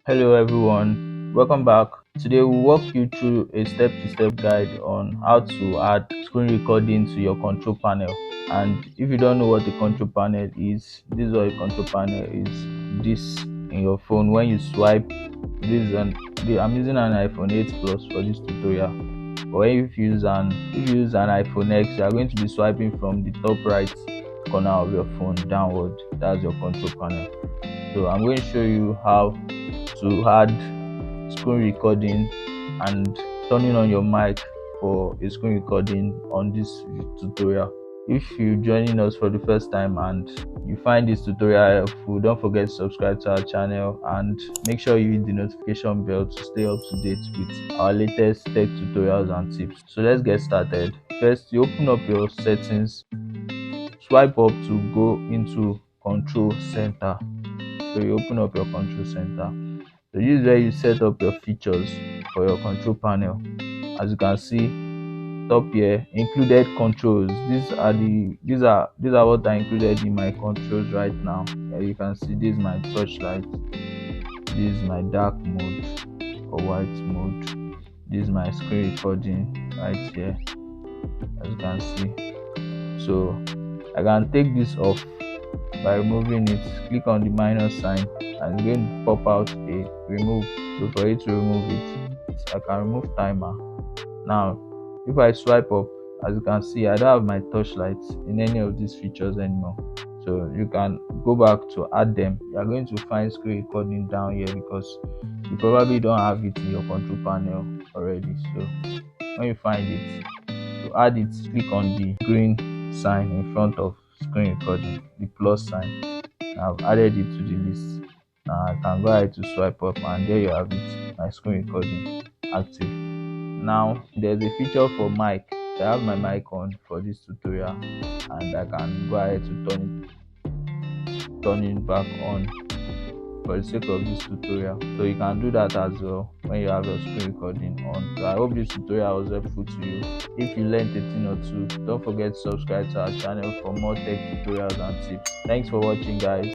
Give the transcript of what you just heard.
Hello everyone, welcome back. Today we'll walk you through a step-to-step guide on how to add screen recording to your control panel. And if you don't know what a control panel is, this is what a control panel is. This in your phone when you swipe. I'm using an iPhone 8 Plus for this tutorial. But if you use an iPhone X, you are going to be swiping from the top right corner of your phone downward. That's your control panel. So I'm going to show you how to add screen recording and turning on your mic for a screen recording on this tutorial. If you're joining us for the first time and you find this tutorial helpful, don't forget to subscribe to our channel and make sure you hit the notification bell to stay up to date with our latest tech tutorials and tips. So let's get started. First, you open up your settings, swipe up to go into control center. So you open up your control center. So this is where you set up your features for your control panel. As you can see top here, included controls. These are what are included in my controls right now. Here you can see this is my touch light, this is my dark mode or white mode, this is my screen recording right here, as you can see. So I can take this off by removing it. Click on the minus sign and it's going to pop out a remove. So for you to remove it, I can remove timer. Now if I swipe up, as you can see, I don't have my touch lights in any of these features anymore. So you can go back to add them. You are going to find screen recording down here because you probably don't have it in your control panel already. So when you find it, to add it, click on the green sign in front of screen recording, the plus sign. I've added it to the list. Now I can go ahead to swipe up and there you have it, my screen recording active. Now there's a feature for mic. I have my mic on for this tutorial and I can go ahead to turn it back on for the sake of this tutorial. So you can do that as well when you have your screen recording on. So I hope this tutorial was helpful to you. If you learned a thing or two, don't forget to subscribe to our channel for more tech tutorials and tips. Thanks for watching, guys.